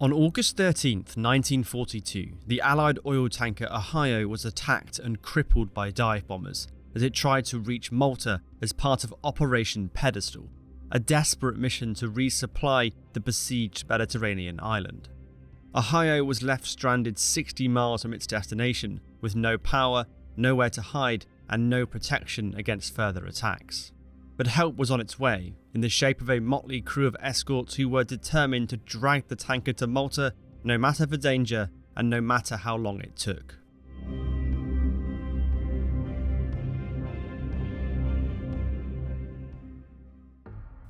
On August 13th, 1942, the Allied oil tanker Ohio was attacked and crippled by dive bombers as it tried to reach Malta as part of Operation Pedestal, a desperate mission to resupply the besieged Mediterranean island. Ohio was left stranded 60 miles from its destination, with no power, nowhere to hide, and no protection against further attacks. But help was on its way, in the shape of a motley crew of escorts who were determined to drag the tanker to Malta, no matter the danger and no matter how long it took.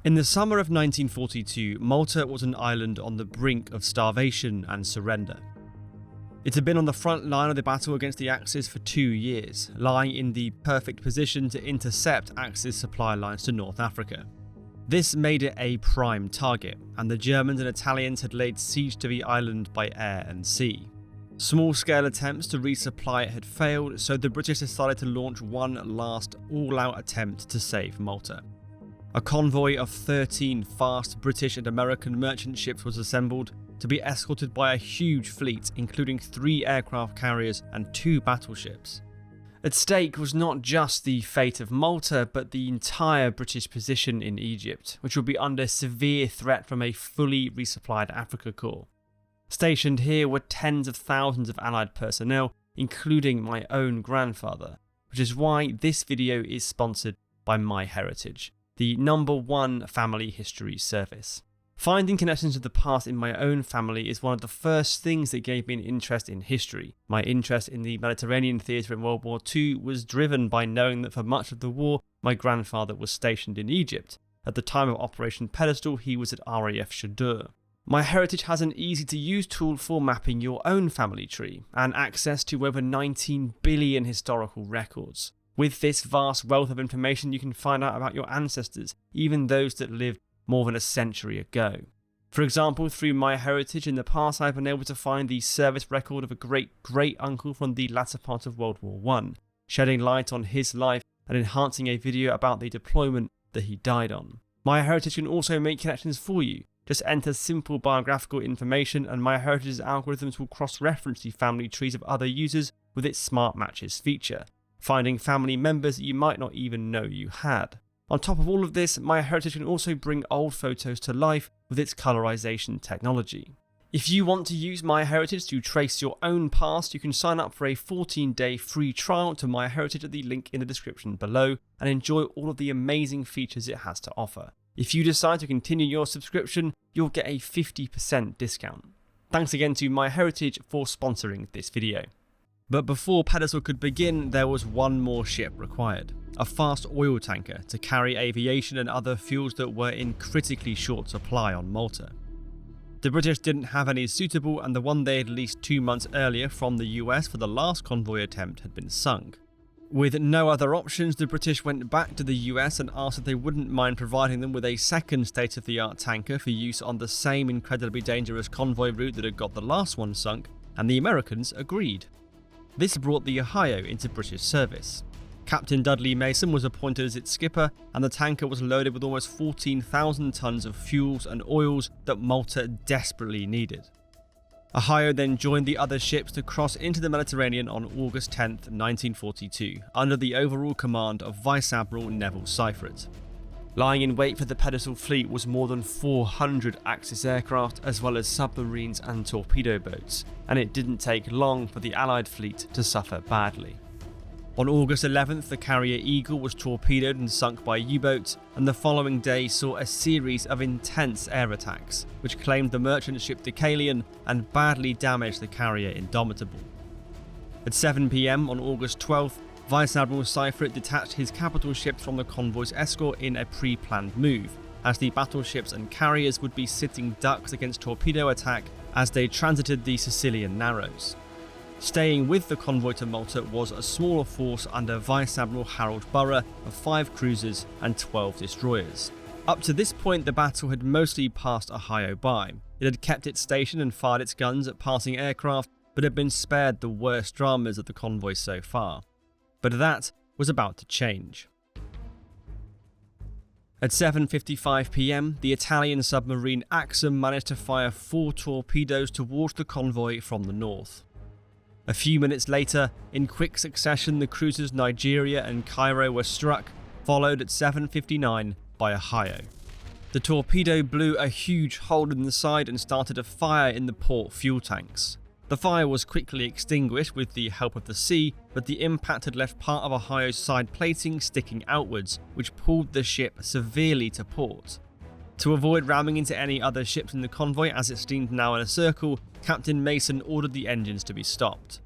In the summer of 1942, Malta was an island on the brink of starvation and surrender. It had been on the front line of the battle against the Axis for 2 years, lying in the perfect position to intercept Axis supply lines to North Africa. This made it a prime target, and the Germans and Italians had laid siege to the island by air and sea. Small-scale attempts to resupply it had failed, so the British decided to launch one last all-out attempt to save Malta. A convoy of 13 fast British and American merchant ships was assembled, to be escorted by a huge fleet including 3 aircraft carriers and 2 battleships. At stake was not just the fate of Malta, but the entire British position in Egypt, which would be under severe threat from a fully resupplied Africa Corps. Stationed here were tens of thousands of Allied personnel, including my own grandfather, which is why this video is sponsored by MyHeritage, the #1 family history service. Finding connections to the past in my own family is one of the first things that gave me an interest in history. My interest in the Mediterranean theatre in World War II was driven by knowing that for much of the war, my grandfather was stationed in Egypt. At the time of Operation Pedestal, he was at RAF Shadur. MyHeritage has an easy-to-use tool for mapping your own family tree, and access to over 19 billion historical records. With this vast wealth of information, you can find out about your ancestors, even those that lived more than a century ago. For example, through MyHeritage in the past, I've been able to find the service record of a great-great-uncle from the latter part of World War I, shedding light on his life and enhancing a video about the deployment that he died on. MyHeritage can also make connections for you. Just enter simple biographical information and MyHeritage's algorithms will cross-reference the family trees of other users with its Smart Matches feature, finding family members that you might not even know you had. On top of all of this, MyHeritage can also bring old photos to life with its colorization technology. If you want to use MyHeritage to trace your own past, you can sign up for a 14-day free trial to MyHeritage at the link in the description below and enjoy all of the amazing features it has to offer. If you decide to continue your subscription, you'll get a 50% discount. Thanks again to MyHeritage for sponsoring this video. But before Pedestal could begin, there was one more ship required, a fast oil tanker to carry aviation and other fuels that were in critically short supply on Malta. The British didn't have any suitable, and the one they had leased 2 months earlier from the US for the last convoy attempt had been sunk. With no other options, the British went back to the US and asked if they wouldn't mind providing them with a second state-of-the-art tanker for use on the same incredibly dangerous convoy route that had got the last one sunk, and the Americans agreed. This brought the Ohio into British service. Captain Dudley Mason was appointed as its skipper, and the tanker was loaded with almost 14,000 tons of fuels and oils that Malta desperately needed. Ohio then joined the other ships to cross into the Mediterranean on August 10, 1942, under the overall command of Vice Admiral Neville Seifert. Lying in wait for the Pedestal fleet was more than 400 Axis aircraft, as well as submarines and torpedo boats, and it didn't take long for the Allied fleet to suffer badly. On August 11th, the carrier Eagle was torpedoed and sunk by U-boats, and the following day saw a series of intense air attacks, which claimed the merchant ship Deucalion and badly damaged the carrier Indomitable. At 7 PM on August 12th, Vice Admiral Seifert detached his capital ships from the convoy's escort in a pre-planned move, as the battleships and carriers would be sitting ducks against torpedo attack as they transited the Sicilian Narrows. Staying with the convoy to Malta was a smaller force under Vice Admiral Harold Burr of 5 cruisers and 12 destroyers. Up to this point, the battle had mostly passed Ohio by. It had kept its station and fired its guns at passing aircraft, but had been spared the worst dramas of the convoy so far. But that was about to change. At 7:55 PM, the Italian submarine Axum managed to fire 4 torpedoes towards the convoy from the north. A few minutes later, in quick succession, the cruisers Nigeria and Cairo were struck, followed at 7:59 by Ohio. The torpedo blew a huge hole in the side and started a fire in the port fuel tanks. The fire was quickly extinguished with the help of the sea, but the impact had left part of Ohio's side plating sticking outwards, which pulled the ship severely to port. To avoid ramming into any other ships in the convoy as it steamed now in a circle, Captain Mason ordered the engines to be stopped.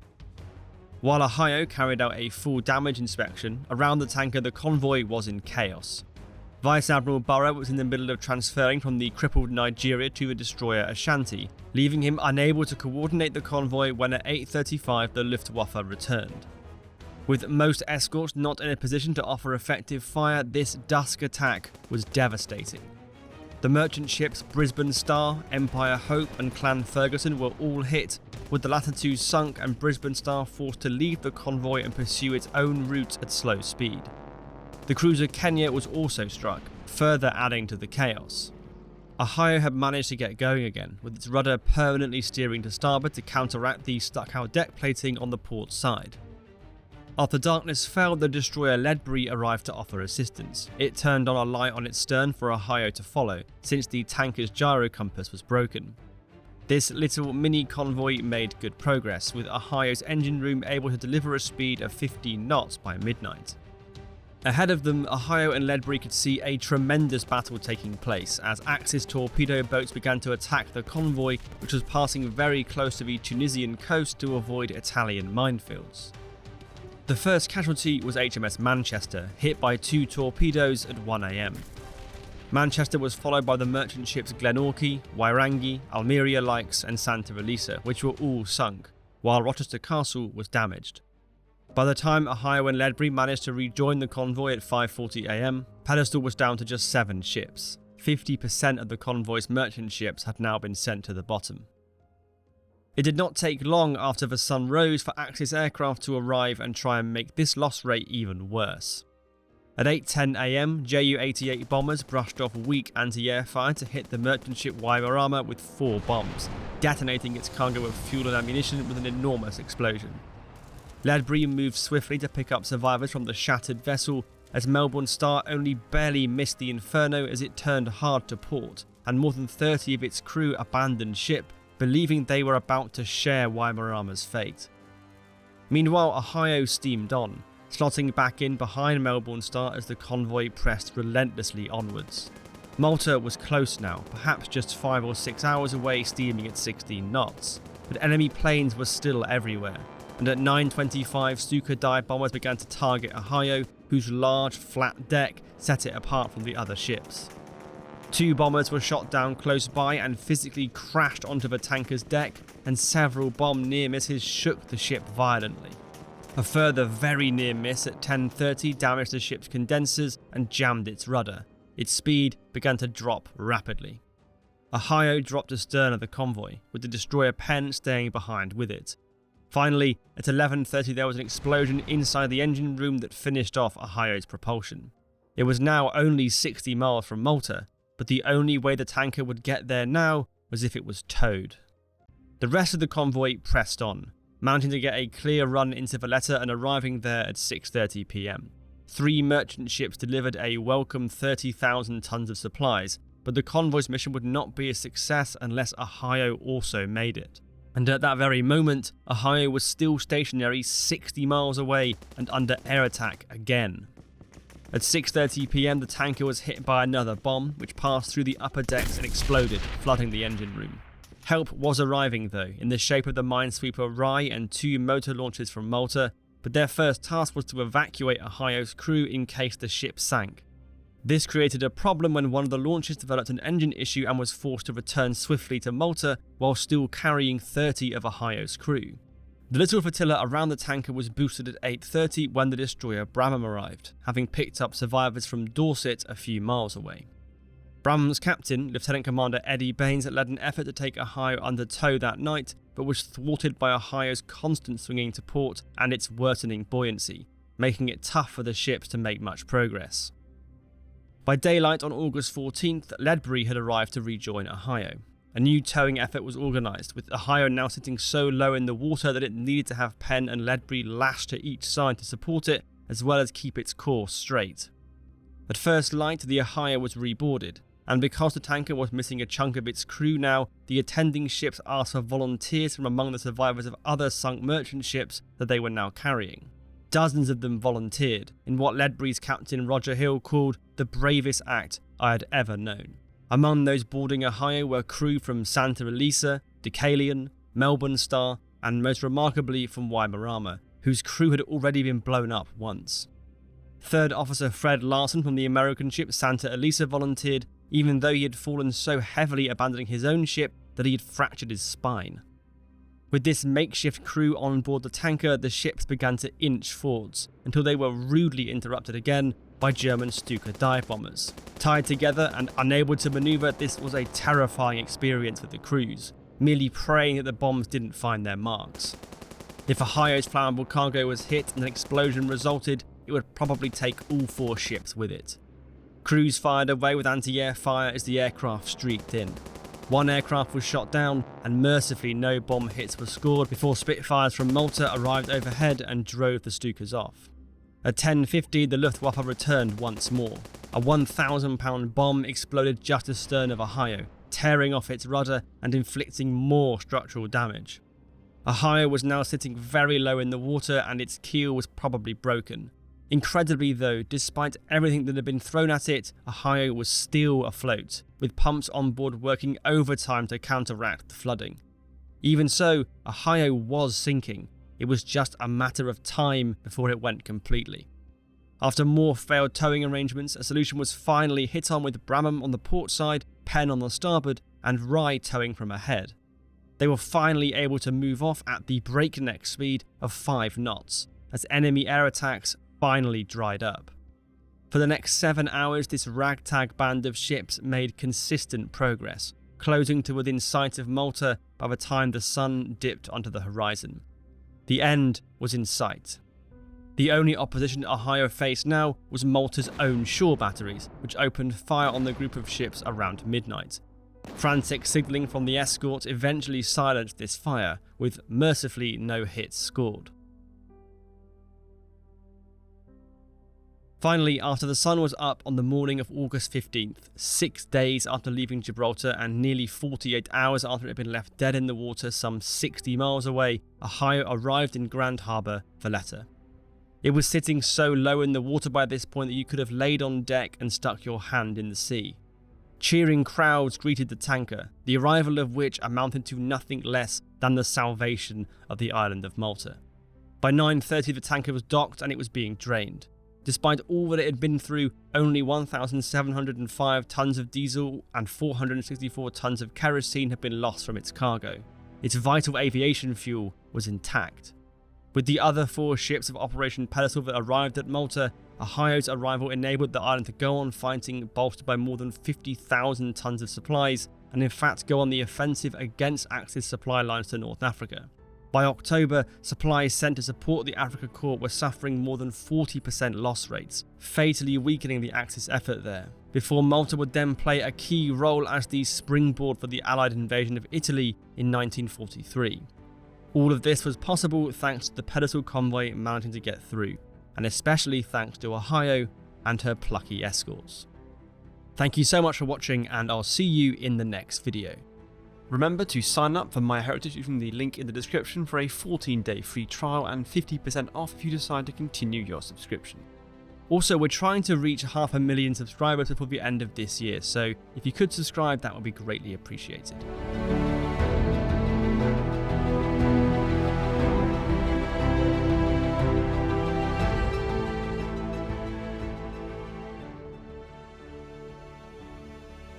While Ohio carried out a full damage inspection, around the tanker the convoy was in chaos. Vice Admiral Burrow was in the middle of transferring from the crippled Nigeria to the destroyer Ashanti, leaving him unable to coordinate the convoy when at 8:35 the Luftwaffe returned. With most escorts not in a position to offer effective fire, this dusk attack was devastating. The merchant ships Brisbane Star, Empire Hope and Clan Ferguson were all hit, with the latter two sunk and Brisbane Star forced to leave the convoy and pursue its own route at slow speed. The cruiser Kenya was also struck, further adding to the chaos. Ohio had managed to get going again, with its rudder permanently steering to starboard to counteract the stuck-out deck plating on the port side. After darkness fell, the destroyer Ledbury arrived to offer assistance. It turned on a light on its stern for Ohio to follow, since the tanker's gyro compass was broken. This little mini convoy made good progress, with Ohio's engine room able to deliver a speed of 15 knots by midnight. Ahead of them, Ohio and Ledbury could see a tremendous battle taking place as Axis torpedo boats began to attack the convoy, which was passing very close to the Tunisian coast to avoid Italian minefields. The first casualty was HMS Manchester, hit by 2 torpedoes at 1 AM. Manchester was followed by the merchant ships Glenorchy, Wairangi, Almeria Likes and Santa Elisa, which were all sunk, while Rochester Castle was damaged. By the time Ohio and Ledbury managed to rejoin the convoy at 5:40 AM, Pedestal was down to just 7 ships. 50% of the convoy's merchant ships had now been sent to the bottom. It did not take long after the sun rose for Axis aircraft to arrive and try and make this loss rate even worse. At 8:10 AM, Ju-88 bombers brushed off weak anti-air fire to hit the merchant ship Waimārama with 4 bombs, detonating its cargo of fuel and ammunition with an enormous explosion. Ledbury moved swiftly to pick up survivors from the shattered vessel, as Melbourne Star only barely missed the inferno as it turned hard to port, and more than 30 of its crew abandoned ship, believing they were about to share Waimarama's fate. Meanwhile, Ohio steamed on, slotting back in behind Melbourne Star as the convoy pressed relentlessly onwards. Malta was close now, perhaps just 5 or 6 hours away, steaming at 16 knots, but enemy planes were still everywhere. And at 9:25, Stuka dive bombers began to target Ohio, whose large, flat deck set it apart from the other ships. 2 bombers were shot down close by and physically crashed onto the tanker's deck, and several bomb near misses shook the ship violently. A further very near miss at 10:30 damaged the ship's condensers and jammed its rudder. Its speed began to drop rapidly. Ohio dropped astern of the convoy, with the destroyer Penn staying behind with it. Finally, at 11:30 there was an explosion inside the engine room that finished off Ohio's propulsion. It was now only 60 miles from Malta, but the only way the tanker would get there now was if it was towed. The rest of the convoy pressed on, managing to get a clear run into Valletta and arriving there at 6:30 PM. 3 merchant ships delivered a welcome 30,000 tons of supplies, but the convoy's mission would not be a success unless Ohio also made it. And at that very moment, Ohio was still stationary 60 miles away and under air attack again. At 6:30 PM, the tanker was hit by another bomb, which passed through the upper decks and exploded, flooding the engine room. Help was arriving though, in the shape of the minesweeper Rye and 2 motor launchers from Malta, but their first task was to evacuate Ohio's crew in case the ship sank. This created a problem when one of the launches developed an engine issue and was forced to return swiftly to Malta while still carrying 30 of Ohio's crew. The little flotilla around the tanker was boosted at 8:30 when the destroyer Bramham arrived, having picked up survivors from Dorset a few miles away. Bramham's captain, Lieutenant Commander Eddie Baines, led an effort to take Ohio under tow that night, but was thwarted by Ohio's constant swinging to port and its worsening buoyancy, making it tough for the ships to make much progress. By daylight on August 14th, Ledbury had arrived to rejoin Ohio. A new towing effort was organised, with Ohio now sitting so low in the water that it needed to have Penn and Ledbury lashed to each side to support it, as well as keep its course straight. At first light, the Ohio was reboarded, and because the tanker was missing a chunk of its crew now, the attending ships asked for volunteers from among the survivors of other sunk merchant ships that they were now carrying. Dozens of them volunteered, in what Ledbury's captain Roger Hill called the bravest act I had ever known. Among those boarding Ohio were crew from Santa Elisa, Deucalion, Melbourne Star, and most remarkably from Waimārama, whose crew had already been blown up once. Third Officer Fred Larson from the American ship Santa Elisa volunteered, even though he had fallen so heavily abandoning his own ship that he had fractured his spine. With this makeshift crew on board the tanker, the ships began to inch forwards, until they were rudely interrupted again by German Stuka dive bombers. Tied together and unable to maneuver, this was a terrifying experience for the crews, merely praying that the bombs didn't find their marks. If Ohio's flammable cargo was hit and an explosion resulted, it would probably take all 4 ships with it. Crews fired away with anti-air fire as the aircraft streaked in. One aircraft was shot down, and mercifully no bomb hits were scored before Spitfires from Malta arrived overhead and drove the Stukas off. At 10:50, the Luftwaffe returned once more. A 1,000-pound bomb exploded just astern of Ohio, tearing off its rudder and inflicting more structural damage. Ohio was now sitting very low in the water, and its keel was probably broken. Incredibly though, despite everything that had been thrown at it, Ohio was still afloat, with pumps on board working overtime to counteract the flooding. Even so, Ohio was sinking. It was just a matter of time before it went completely. After more failed towing arrangements, a solution was finally hit on with Bramham on the port side, Penn on the starboard, and Rye towing from ahead. They were finally able to move off at the breakneck speed of 5 knots, as enemy air attacks finally dried up. For the next 7 hours, this ragtag band of ships made consistent progress, closing to within sight of Malta by the time the sun dipped onto the horizon. The end was in sight. The only opposition Ohio faced now was Malta's own shore batteries, which opened fire on the group of ships around midnight. Frantic signalling from the escorts eventually silenced this fire, with mercifully no hits scored. Finally, after the sun was up on the morning of August 15th, 6 days after leaving Gibraltar and nearly 48 hours after it had been left dead in the water some 60 miles away, Ohio arrived in Grand Harbour, Valletta. It was sitting so low in the water by this point that you could have laid on deck and stuck your hand in the sea. Cheering crowds greeted the tanker, the arrival of which amounted to nothing less than the salvation of the island of Malta. By 9:30 the tanker was docked and it was being drained. Despite all that it had been through, only 1,705 tons of diesel and 464 tons of kerosene had been lost from its cargo. Its vital aviation fuel was intact. With the other 4 ships of Operation Pedestal that arrived at Malta, Ohio's arrival enabled the island to go on fighting, bolstered by more than 50,000 tons of supplies, and in fact go on the offensive against Axis supply lines to North Africa. By October, supplies sent to support the Africa Corps were suffering more than 40% loss rates, fatally weakening the Axis effort there, before Malta would then play a key role as the springboard for the Allied invasion of Italy in 1943. All of this was possible thanks to the Pedestal convoy managing to get through, and especially thanks to Ohio and her plucky escorts. Thank you so much for watching, and I'll see you in the next video. Remember to sign up for My Heritage using the link in the description for a 14-day free trial and 50% off if you decide to continue your subscription. Also, we're trying to reach 500,000 subscribers before the end of this year, so if you could subscribe, that would be greatly appreciated.